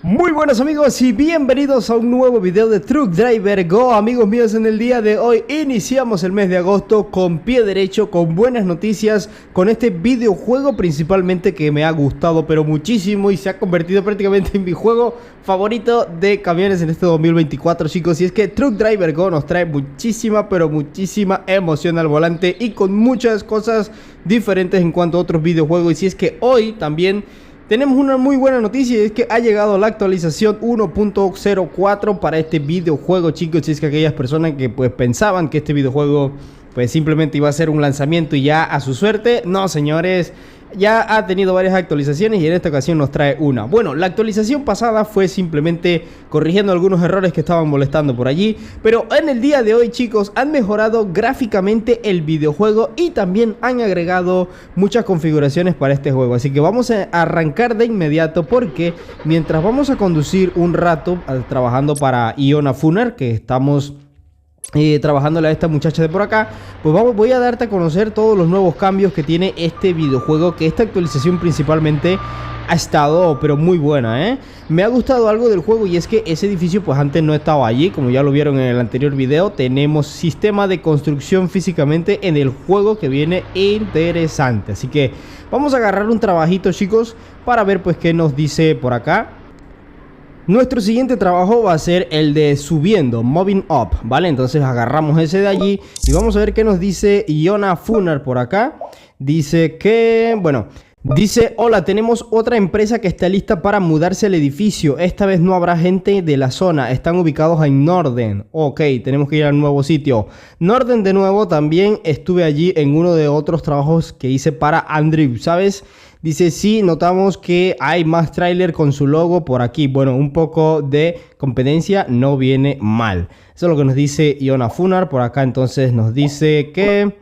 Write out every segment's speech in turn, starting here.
Muy buenos amigos y bienvenidos a un nuevo video de Truck Driver Go. Amigos míos, en el día de hoy iniciamos el mes de agosto con pie derecho, con buenas noticias, con este videojuego principalmente que me ha gustado pero muchísimo y se ha convertido prácticamente en mi juego favorito de camiones en este 2024, chicos. Y es que Truck Driver Go nos trae muchísima pero muchísima emoción al volante y con muchas cosas diferentes en cuanto a otros videojuegos. Y es que hoy también tenemos una muy buena noticia, y es que ha llegado la actualización 1.04 para este videojuego, chicos. Y es que aquellas personas que pues pensaban que este videojuego pues simplemente iba a ser un lanzamiento y ya a su suerte, no, señores, ya ha tenido varias actualizaciones y en esta ocasión nos trae una. Bueno, la actualización pasada fue simplemente corrigiendo algunos errores que estaban molestando por allí, pero en el día de hoy, chicos, han mejorado gráficamente el videojuego y también han agregado muchas configuraciones para este juego. Así que vamos a arrancar de inmediato, porque mientras vamos a conducir un rato trabajando para Iona Funer, que estamos trabajándole a esta muchacha de por acá, pues voy a darte a conocer todos los nuevos cambios que tiene este videojuego, que esta actualización principalmente ha estado pero muy buena, ¿eh? Me ha gustado algo del juego, y es que ese edificio pues antes no estaba allí, como ya lo vieron en el anterior video. Tenemos sistema de construcción físicamente en el juego que viene interesante, así que vamos a agarrar un trabajito, chicos, para ver pues qué nos dice por acá. Nuestro siguiente trabajo va a ser el de subiendo, moving up, ¿vale? Entonces agarramos ese de allí y vamos a ver qué nos dice Iona Funer por acá. Dice que, bueno, dice: hola, tenemos otra empresa que está lista para mudarse al edificio. Esta vez no habrá gente de la zona, están ubicados en Norden. Ok, tenemos que ir al nuevo sitio. Norden de nuevo, también estuve allí en uno de otros trabajos que hice para Andrew, ¿sabes? Dice: sí, notamos que hay más tráiler con su logo por aquí. Bueno, un poco de competencia no viene mal. Eso es lo que nos dice Iona Funer por acá. Entonces nos dice que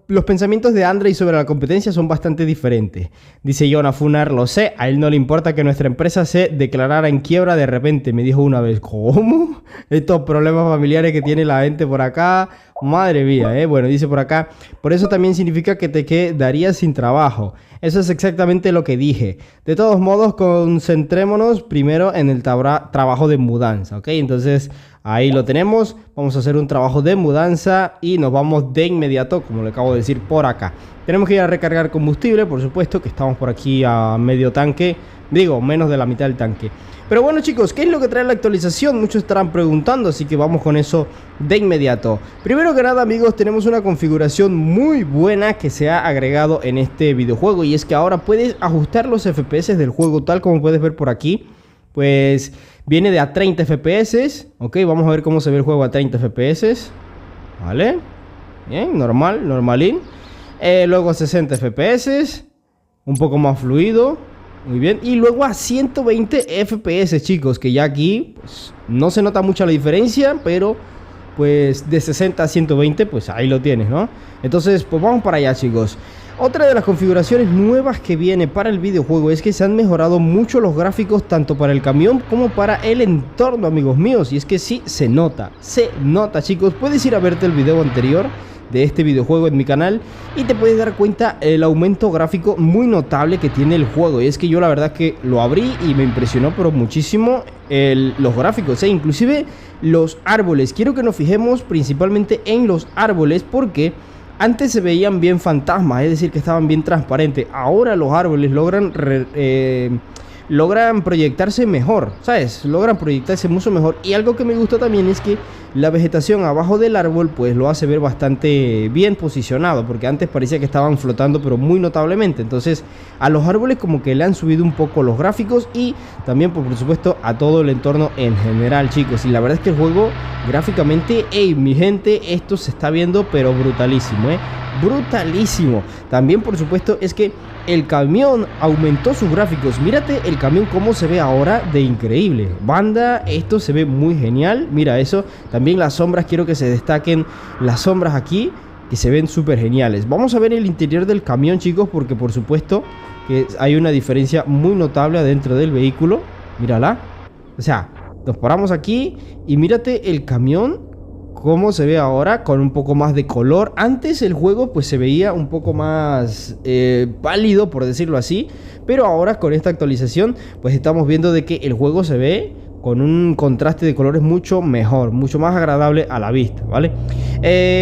los pensamientos de Andrei sobre la competencia son bastante diferentes. Dice Iona Funer: lo sé, a él no le importa que nuestra empresa se declarara en quiebra de repente. Me dijo una vez. ¿Cómo? Estos problemas familiares que tiene la gente por acá. Madre mía, ¿eh? Bueno, dice por acá: por eso también significa que te quedarías sin trabajo. Eso es exactamente lo que dije. De todos modos, concentrémonos primero en el trabajo de mudanza, ¿ok? Entonces, ahí lo tenemos. Vamos a hacer un trabajo de mudanza y nos vamos de inmediato, como le acabo de decir, por acá. Tenemos que ir a recargar combustible, por supuesto, que estamos por aquí a medio tanque. Digo, menos de la mitad del tanque. Pero bueno, chicos, ¿qué es lo que trae la actualización? Muchos estarán preguntando, así que vamos con eso de inmediato. Primero que nada, amigos, tenemos una configuración muy buena que se ha agregado en este videojuego, y es que ahora puedes ajustar los FPS del juego, tal como puedes ver por aquí. Pues viene de a 30 FPS. Ok, vamos a ver cómo se ve el juego a 30 FPS. Vale, bien, normal, normalín. Luego a 60 FPS, un poco más fluido. Muy bien, y luego a 120 FPS, chicos, que ya aquí pues no se nota mucho la diferencia, pero pues de 60 a 120 pues ahí lo tienes, ¿no? Entonces pues vamos para allá, chicos. Otra de las configuraciones nuevas que viene para el videojuego es que se han mejorado mucho los gráficos, tanto para el camión como para el entorno, amigos míos. Y es que sí, se nota, chicos. Puedes ir a verte el video anterior de este videojuego en mi canal y te puedes dar cuenta el aumento gráfico muy notable que tiene el juego. Y es que yo la verdad que lo abrí y me impresionó pero muchísimo los gráficos, inclusive los árboles. Quiero que nos fijemos principalmente en los árboles, porque antes se veían bien fantasmas, es decir, que estaban bien transparentes. Ahora los árboles logran proyectarse mejor, ¿sabes? Logran proyectarse mucho mejor. Y algo que me gusta también es que la vegetación abajo del árbol pues lo hace ver bastante bien posicionado, porque antes parecía que estaban flotando pero muy notablemente. Entonces a los árboles como que le han subido un poco los gráficos, y también pues, por supuesto a todo el entorno en general, chicos. Y la verdad es que el juego gráficamente, hey, mi gente, esto se está viendo pero brutalísimo, brutalísimo. También por supuesto es que el camión aumentó sus gráficos. Mírate el camión cómo se ve ahora de increíble. Banda, esto se ve muy genial. Mira eso. También las sombras, quiero que se destaquen las sombras aquí, que se ven súper geniales. Vamos a ver el interior del camión, chicos, porque por supuesto que hay una diferencia muy notable adentro del vehículo. Mírala. O sea, nos paramos aquí y mírate el camión cómo se ve ahora, con un poco más de color. Antes el juego pues se veía un poco más pálido, por decirlo así, pero ahora con esta actualización pues estamos viendo de que el juego se ve con un contraste de colores mucho mejor, mucho más agradable a la vista, ¿vale?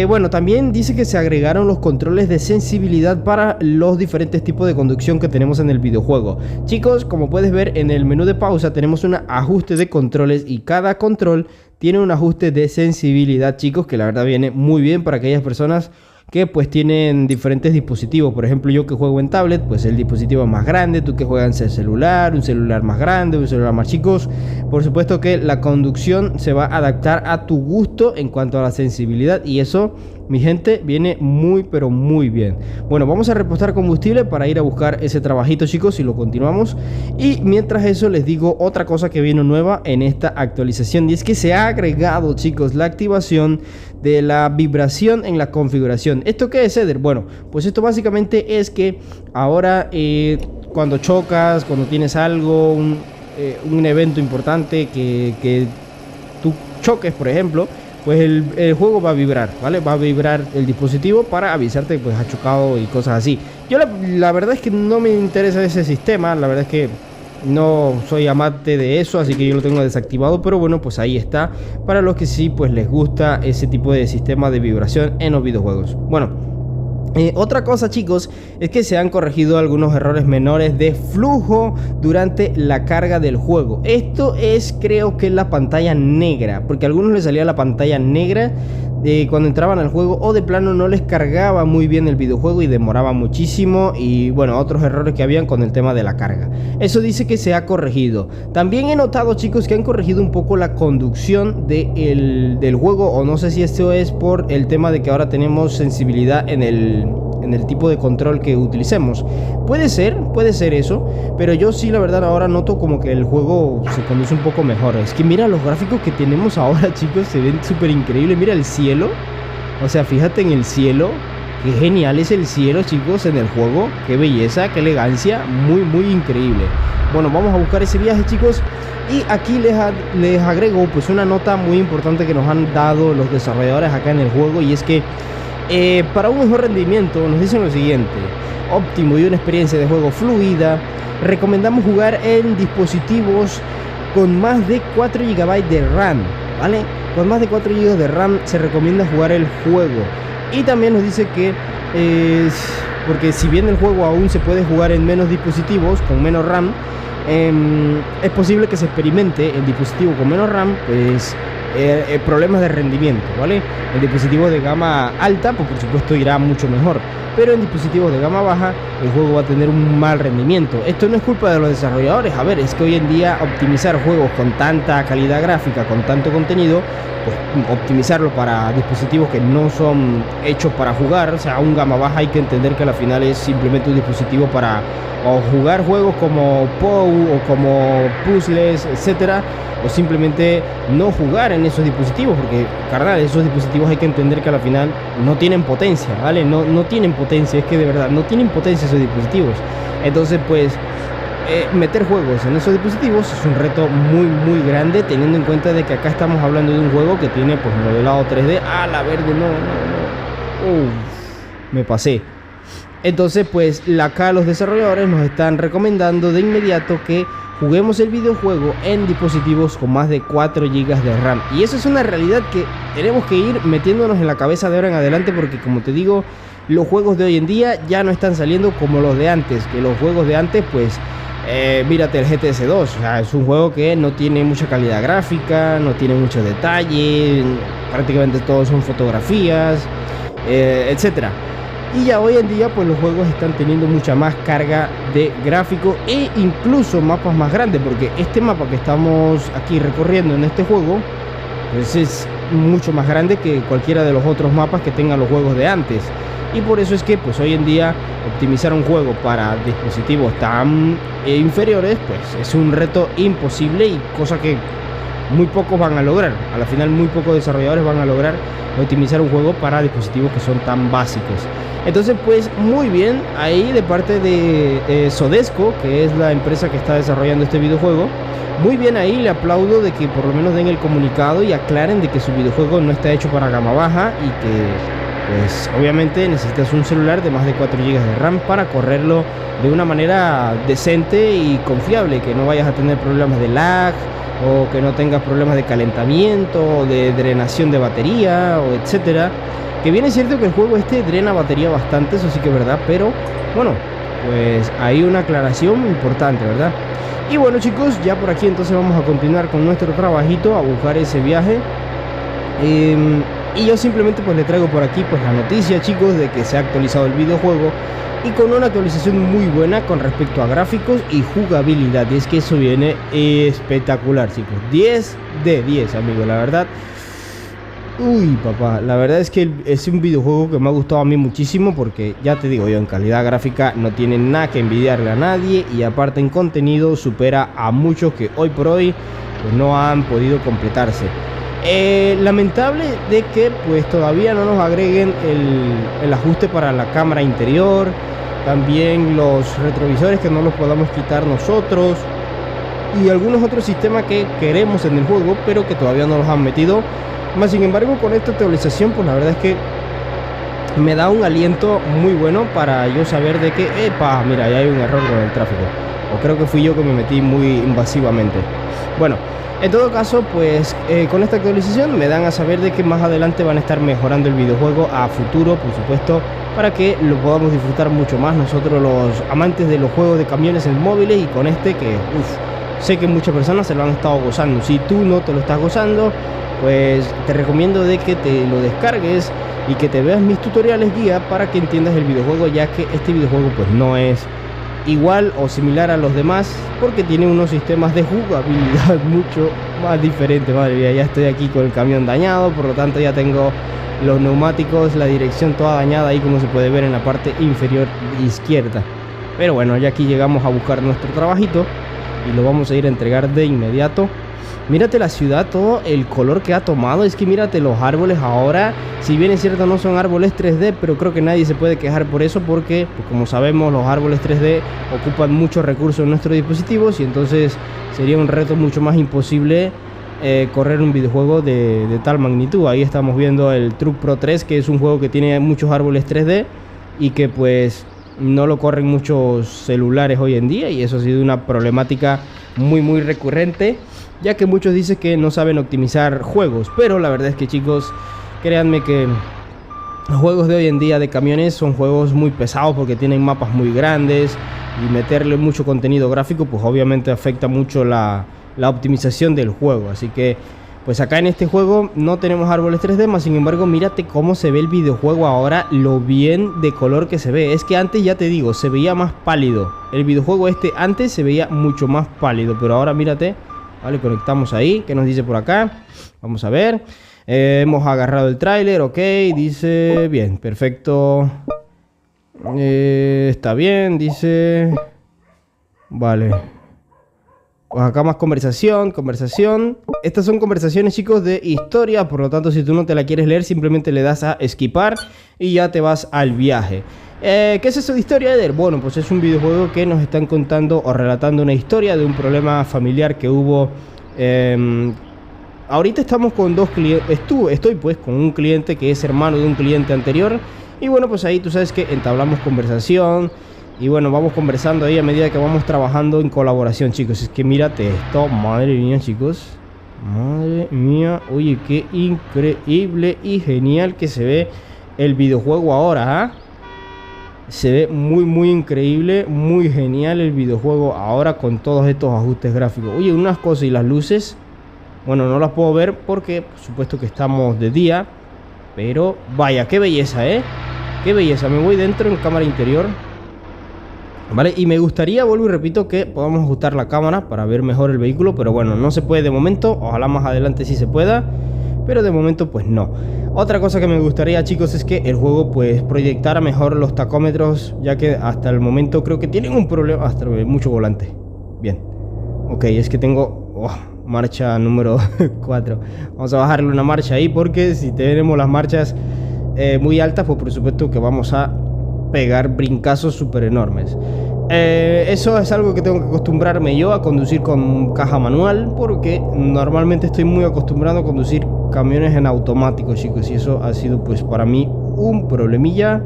Bueno, también dice que se agregaron los controles de sensibilidad para los diferentes tipos de conducción que tenemos en el videojuego. Chicos, como puedes ver en el menú de pausa tenemos un ajuste de controles y cada control tiene un ajuste de sensibilidad, chicos, que la verdad viene muy bien para aquellas personas que pues tienen diferentes dispositivos. Por ejemplo, yo que juego en tablet, pues el dispositivo es más grande. Tú que juegas en celular, un celular más grande, un celular más chicos. Por supuesto que la conducción se va a adaptar a tu gusto en cuanto a la sensibilidad, y eso, mi gente, viene muy pero muy bien. Bueno, vamos a repostar combustible para ir a buscar ese trabajito, chicos, y lo continuamos. Y mientras eso les digo otra cosa que vino nueva en esta actualización, y es que se ha agregado, chicos, la activación de la vibración en la configuración. ¿Esto qué es, Eder? Bueno, pues esto básicamente es que ahora cuando chocas, cuando tienes algo, un evento importante que tú choques, por ejemplo, pues el juego va a vibrar, ¿vale? Va a vibrar el dispositivo para avisarte que pues ha chocado y cosas así. Yo la verdad es que no me interesa ese sistema, la verdad es que no soy amante de eso, así que yo lo tengo desactivado, pero bueno, pues ahí está, para los que sí pues les gusta ese tipo de sistema de vibración en los videojuegos. Bueno, otra cosa, chicos, es que se han corregido algunos errores menores de flujo durante la carga del juego. Esto es, creo que la pantalla negra, porque a algunos les salía la pantalla negra cuando entraban al juego, o de plano no les cargaba muy bien el videojuego y demoraba muchísimo, y bueno, otros errores que habían con el tema de la carga. Eso dice que se ha corregido. También he notado, chicos, que han corregido un poco la conducción del juego, o no sé si esto es por el tema de que ahora tenemos sensibilidad en el tipo de control que utilicemos. Puede ser eso, pero yo sí, la verdad, ahora noto como que el juego se conduce un poco mejor. Es que mira los gráficos que tenemos ahora, chicos, se ven súper increíbles. Mira el cielo, o sea, fíjate en el cielo, qué genial es el cielo, chicos, en el juego. Qué belleza, qué elegancia, muy muy increíble. Bueno, vamos a buscar ese viaje, chicos. Y aquí les agrego pues una nota muy importante que nos han dado los desarrolladores acá en el juego, y es que para un mejor rendimiento nos dicen lo siguiente: óptimo y una experiencia de juego fluida, recomendamos jugar en dispositivos con más de 4 GB de RAM, ¿vale? Con más de 4 GB de RAM se recomienda jugar el juego. Y también nos dice que porque si bien el juego aún se puede jugar en menos dispositivos con menos RAM, es posible que se experimente el dispositivo con menos RAM pues problemas de rendimiento, ¿vale? El dispositivo de gama alta pues por supuesto irá mucho mejor, pero en dispositivos de gama baja el juego va a tener un mal rendimiento. Esto no es culpa de los desarrolladores. A ver, es que hoy en día optimizar juegos con tanta calidad gráfica, con tanto contenido, pues optimizarlo para dispositivos que no son hechos para jugar, o sea, un gama baja, hay que entender que al final es simplemente un dispositivo para o jugar juegos como POU o como puzzles, etcétera, o simplemente no jugar en esos dispositivos, porque carnal, esos dispositivos hay que entender que al final no tienen potencia, ¿vale? No tienen potencia, es que de verdad no tienen potencia esos dispositivos. Entonces pues meter juegos en esos dispositivos es un reto muy muy grande, teniendo en cuenta de que acá estamos hablando de un juego que tiene pues modelado 3D. ¡Ah, la verde! No. Me pasé. Entonces pues acá los desarrolladores nos están recomendando de inmediato que juguemos el videojuego en dispositivos con más de 4 GB de RAM. Y eso es una realidad que tenemos que ir metiéndonos en la cabeza de ahora en adelante, porque como te digo, los juegos de hoy en día ya no están saliendo como los de antes. Que los juegos de antes pues mírate el GTS 2, o sea, es un juego que no tiene mucha calidad gráfica, no tiene mucho detalle, prácticamente todos son fotografías, etcétera. Y ya hoy en día pues los juegos están teniendo mucha más carga de gráfico e incluso mapas más grandes, porque este mapa que estamos aquí recorriendo en este juego pues es mucho más grande que cualquiera de los otros mapas que tengan los juegos de antes. Y por eso es que pues hoy en día optimizar un juego para dispositivos tan inferiores pues es un reto imposible, y cosa que muy pocos van a lograr. A la final muy pocos desarrolladores van a lograr optimizar un juego para dispositivos que son tan básicos. Entonces pues muy bien ahí de parte de Sodesco, que es la empresa que está desarrollando este videojuego. Muy bien ahí, le aplaudo de que por lo menos den el comunicado y aclaren de que su videojuego no está hecho para gama baja y que pues obviamente necesitas un celular de más de 4 GB de RAM para correrlo de una manera decente y confiable, que no vayas a tener problemas de lag o que no tengas problemas de calentamiento o de drenación de batería o etcétera. Que bien es cierto que el juego este drena batería bastante, eso sí que es verdad, pero bueno, pues hay una aclaración importante, ¿verdad? Y bueno chicos, ya por aquí entonces vamos a continuar con nuestro trabajito, a buscar ese viaje. Y yo simplemente pues le traigo por aquí pues la noticia, chicos, de que se ha actualizado el videojuego y con una actualización muy buena con respecto a gráficos y jugabilidad. Y es que eso viene espectacular, chicos. 10 de 10, amigos, la verdad. Uy, papá, la verdad es que es un videojuego que me ha gustado a mí muchísimo porque, ya te digo yo, en calidad gráfica no tiene nada que envidiarle a nadie y aparte en contenido supera a muchos que hoy por hoy pues, no han podido completarse. Lamentable de que pues todavía no nos agreguen el ajuste para la cámara interior, también los retrovisores que no los podamos quitar nosotros y algunos otros sistemas que queremos en el juego pero que todavía no los han metido. Más sin embargo, con esta actualización pues la verdad es que me da un aliento muy bueno para yo saber de que epa, mira, ya hay un error con el tráfico, o creo que fui yo que me metí muy invasivamente. Bueno, en todo caso pues con esta actualización me dan a saber de que más adelante van a estar mejorando el videojuego a futuro, por supuesto, para que lo podamos disfrutar mucho más nosotros los amantes de los juegos de camiones en móviles. Y con este que sé que muchas personas se lo han estado gozando. Si tú no te lo estás gozando, pues te recomiendo de que te lo descargues y que te veas mis tutoriales guía para que entiendas el videojuego, ya que este videojuego pues no es igual o similar a los demás porque tiene unos sistemas de jugabilidad mucho más diferentes. Madre mía, ya estoy aquí con el camión dañado, por lo tanto ya tengo los neumáticos, la dirección toda dañada ahí como se puede ver en la parte inferior izquierda. Pero bueno, ya aquí llegamos a buscar nuestro trabajito y lo vamos a ir a entregar de inmediato. Mírate la ciudad, todo el color que ha tomado. Es que mírate los árboles ahora. Si bien es cierto no son árboles 3D, pero creo que nadie se puede quejar por eso porque, pues, como sabemos, los árboles 3D ocupan muchos recursos en nuestros dispositivos y entonces sería un reto mucho más imposible correr un videojuego de tal magnitud. Ahí estamos viendo el Truck Pro 3, que es un juego que tiene muchos árboles 3D y que pues no lo corren muchos celulares hoy en día, y eso ha sido una problemática muy recurrente, ya que muchos dicen que no saben optimizar juegos. Pero la verdad es que, chicos, créanme que los juegos de hoy en día de camiones son juegos muy pesados porque tienen mapas muy grandes y meterle mucho contenido gráfico pues obviamente afecta mucho la optimización del juego. Así que pues acá en este juego no tenemos árboles 3D, más sin embargo mírate cómo se ve el videojuego ahora, lo bien de color que se ve. Es que antes, ya te digo, se veía más pálido. El videojuego este antes se veía mucho más pálido, pero ahora mírate. Vale, conectamos ahí. ¿Qué nos dice por acá? Vamos a ver. Hemos agarrado el tráiler, ok, dice bien, perfecto. Está bien, dice. Vale. Pues acá más conversación. Estas son conversaciones, chicos, de historia. Por lo tanto, si tú no te la quieres leer, simplemente le das a esquipar y ya te vas al viaje. ¿Qué es eso de historia, Eder? Bueno, pues es un videojuego que nos están contando o relatando una historia de un problema familiar que hubo. Ahorita estamos con dos clientes. Estoy pues con un cliente que es hermano de un cliente anterior. Y bueno, pues ahí tú sabes que entablamos conversación. Y bueno, vamos conversando ahí a medida que vamos trabajando en colaboración, chicos. Es que mírate esto, madre mía, chicos. Madre mía, oye, qué increíble y genial que se ve el videojuego ahora, ¿eh? Se ve muy increíble, muy genial el videojuego ahora con todos estos ajustes gráficos. Oye, unas cosas, y las luces, bueno, no las puedo ver porque por supuesto que estamos de día. Pero vaya, qué belleza, ¿eh? Qué belleza. Me voy dentro en cámara interior. Vale, y me gustaría, vuelvo y repito, que podamos ajustar la cámara para ver mejor el vehículo, pero bueno, no se puede de momento. Ojalá más adelante sí se pueda, pero de momento pues no. Otra cosa que me gustaría, chicos, es que el juego pues proyectara mejor los tacómetros, ya que hasta el momento creo que tienen un problema. Hasta mucho volante. Bien. Ok, es que tengo... marcha número 4. Vamos a bajarle una marcha ahí porque si tenemos las marchas muy altas, pues por supuesto que vamos a pegar brincazos súper enormes. Eso es algo que tengo que acostumbrarme yo a conducir con caja manual, porque normalmente estoy muy acostumbrado a conducir camiones en automático, chicos, y eso ha sido pues para mí un problemilla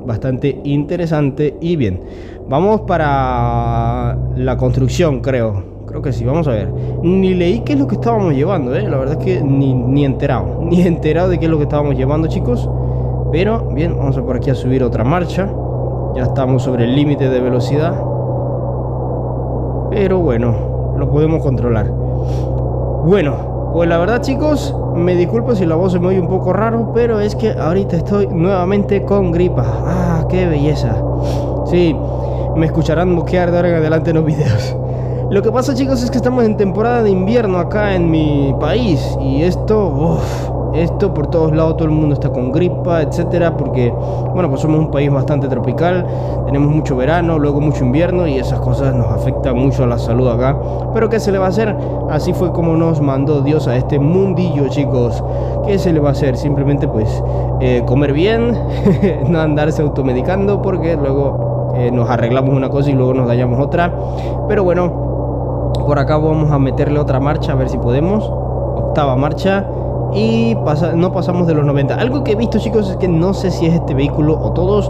bastante interesante. Y bien, vamos para la construcción, creo que sí. Vamos a ver, ni leí qué es lo que estábamos llevando, la verdad es que ni enterado de qué es lo que estábamos llevando, chicos. Pero bien, vamos a por aquí a subir otra marcha. Ya estamos sobre el límite de velocidad, pero bueno, lo podemos controlar. Bueno, pues la verdad, chicos, me disculpo si la voz se me oye un poco raro, pero es que ahorita estoy nuevamente con gripa. ¡Ah, qué belleza! Sí, me escucharán moquear de ahora en adelante en los videos. Lo que pasa, chicos, es que estamos en temporada de invierno acá en mi país. Y esto por todos lados, todo el mundo está con gripa, etcétera, porque, bueno, pues somos un país bastante tropical, tenemos mucho verano, luego mucho invierno, y esas cosas nos afectan mucho a la salud acá. Pero ¿qué se le va a hacer? Así fue como nos mandó Dios a este mundillo, chicos. ¿Qué se le va a hacer? Simplemente, pues, comer bien, no andarse automedicando, porque luego nos arreglamos una cosa y luego nos dañamos otra. Pero bueno, por acá vamos a meterle otra marcha, a ver si podemos. Octava marcha. Y no pasamos de los 90. Algo que he visto, chicos, es que no sé si es este vehículo o todos,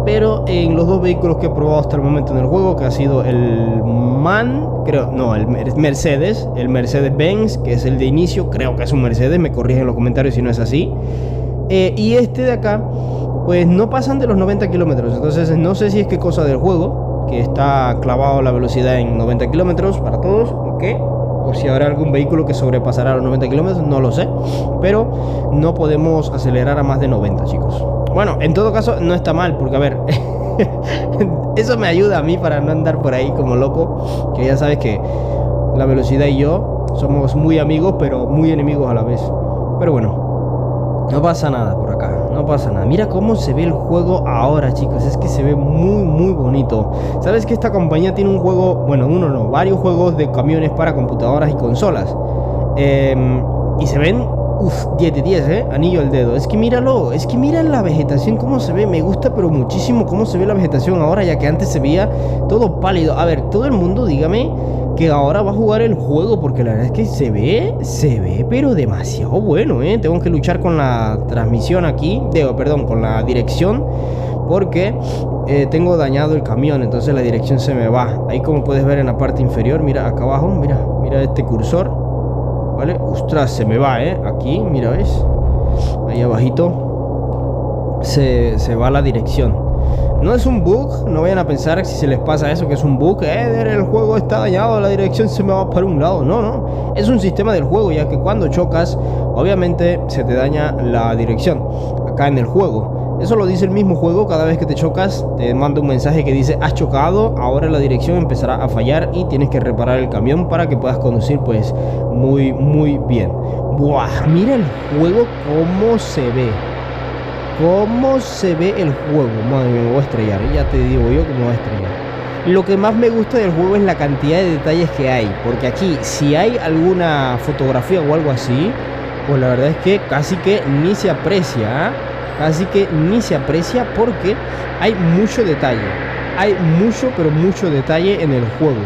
pero en los dos vehículos que he probado hasta el momento en el juego, que ha sido el Mercedes, el Mercedes-Benz, que es el de inicio, creo que es un Mercedes, me corrigen en los comentarios si no es así. Y este de acá, pues no pasan de los 90 kilómetros. Entonces no sé si es que cosa del juego, que está clavado la velocidad en 90 kilómetros para todos, ¿ok? O si habrá algún vehículo que sobrepasará los 90 kilómetros, no lo sé. Pero no podemos acelerar a más de 90, chicos. Bueno, en todo caso no está mal, porque a ver, eso me ayuda a mí para no andar por ahí como loco. Que ya sabes que la velocidad y yo somos muy amigos, pero muy enemigos a la vez. Pero bueno, no pasa nada por acá, no pasa nada. Mira cómo se ve el juego ahora, chicos. Es que se ve muy bonito. Sabes que esta compañía tiene un juego, bueno, varios juegos de camiones para computadoras y consolas. Y se ven, 10 de 10, anillo al dedo. Es que míralo, es que mira la vegetación cómo se ve. Me gusta pero muchísimo cómo se ve la vegetación ahora, ya que antes se veía todo pálido. A ver, todo el mundo dígame que ahora va a jugar el juego, porque la verdad es que se ve pero demasiado bueno, Tengo que luchar con la transmisión aquí, con la dirección, porque tengo dañado el camión, entonces la dirección se me va. Ahí, como puedes ver en la parte inferior, mira acá abajo, mira este cursor, ¿vale? Ostras, se me va, aquí, mira, ¿ves? Ahí abajito se va la dirección. No es un bug, no vayan a pensar si se les pasa eso que es un bug, el juego está dañado, la dirección se me va para un lado. No, es un sistema del juego, ya que cuando chocas, obviamente se te daña la dirección acá en el juego. Eso lo dice el mismo juego. Cada vez que te chocas, te manda un mensaje que dice: has chocado, ahora la dirección empezará a fallar y tienes que reparar el camión para que puedas conducir pues muy bien. Buah, mira el juego cómo se ve. ¿Cómo se ve el juego? Madre mía, me voy a estrellar, ya te digo yo que me voy a estrellar. Lo que más me gusta del juego es la cantidad de detalles que hay, porque aquí, si hay alguna fotografía o algo así, pues la verdad es que casi que ni se aprecia, casi que ni se aprecia, porque hay mucho detalle. Hay mucho, pero mucho detalle en el juego.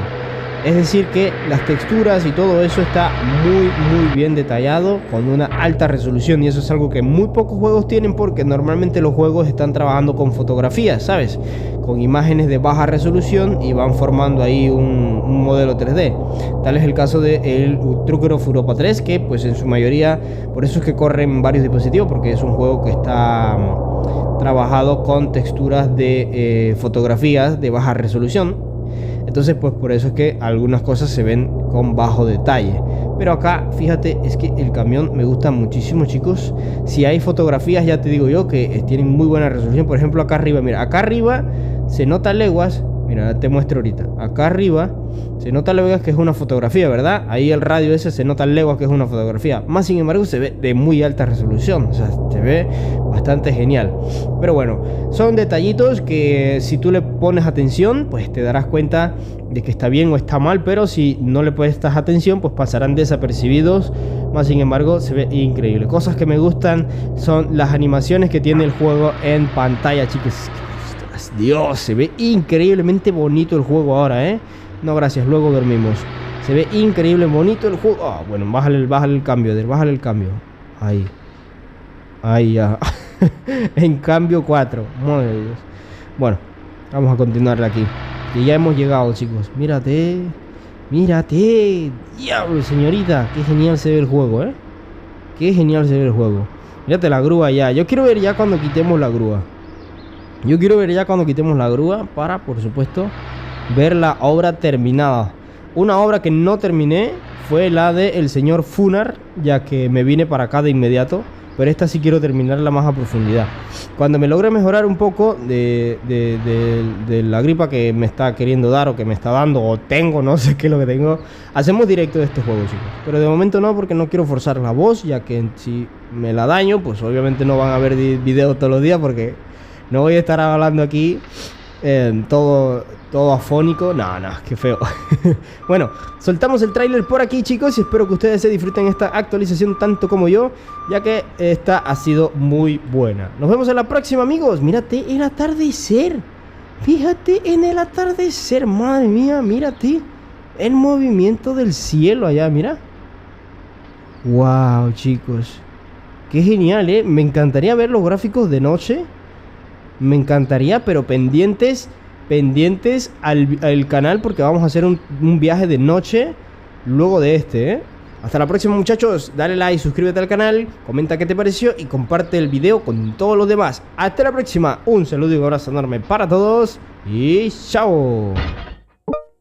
Es decir que las texturas y todo eso está muy bien detallado, con una alta resolución, y eso es algo que muy pocos juegos tienen, porque normalmente los juegos están trabajando con fotografías, ¿sabes? Con imágenes de baja resolución y van formando ahí un modelo 3D. Tal es el caso del Trucker of Europa 3, que pues en su mayoría, por eso es que corre en varios dispositivos, porque es un juego que está trabajado con texturas de fotografías de baja resolución. Entonces pues por eso es que algunas cosas se ven con bajo detalle. Pero acá, fíjate, es que el camión me gusta muchísimo, chicos. Si hay fotografías, ya te digo yo, que tienen muy buena resolución. Por ejemplo, acá arriba, mira, acá arriba se nota leguas. Mira, te muestro ahorita. Acá arriba se nota leguas que es una fotografía, ¿verdad? Ahí el radio ese se nota leguas que es una fotografía. Más sin embargo se ve de muy alta resolución. O sea, se ve bastante genial. Pero bueno, son detallitos que si tú le pones atención, pues te darás cuenta de que está bien o está mal. Pero si no le prestas atención, pues pasarán desapercibidos. Más sin embargo, se ve increíble. Cosas que me gustan son las animaciones que tiene el juego en pantalla, chicos. Dios, se ve increíblemente bonito el juego ahora, ¿eh? No, gracias, luego dormimos. Se ve increíble bonito el juego. Ah, bueno, bájale el cambio, bájale el cambio. Ahí. Ahí ya. En cambio 4. Madre de Dios. Bueno, vamos a continuar aquí. Que ya hemos llegado, chicos. Mírate. Mírate. Diablo, señorita. Qué genial se ve el juego, ¿eh? Qué genial se ve el juego. Mírate la grúa ya. Yo quiero ver ya cuando quitemos la grúa. Yo quiero ver ya cuando quitemos la grúa para, por supuesto, ver la obra terminada. Una obra que no terminé fue la de el señor Funar, ya que me vine para acá de inmediato. Pero esta sí quiero terminarla más a profundidad. Cuando me logre mejorar un poco de la gripa que me está queriendo dar o que me está dando o tengo, no sé qué es lo que tengo, hacemos directo de este juego, chicos. Pero de momento no, porque no quiero forzar la voz, ya que si me la daño, pues obviamente no van a ver videos todos los días porque no voy a estar hablando aquí todo afónico. No, qué feo. Bueno, soltamos el tráiler por aquí, chicos, y espero que ustedes se disfruten esta actualización tanto como yo, ya que esta ha sido muy buena. Nos vemos en la próxima, amigos. Mírate el atardecer. Fíjate en el atardecer, madre mía, mírate el movimiento del cielo allá, mira. Wow, chicos. Qué genial, ¿eh? Me encantaría ver los gráficos de noche. Me encantaría, pero pendientes al canal, porque vamos a hacer un viaje de noche luego de este, ¿eh? Hasta la próxima, muchachos. Dale like, suscríbete al canal, comenta qué te pareció y comparte el video con todos los demás. Hasta la próxima. Un saludo y un abrazo enorme para todos y chao.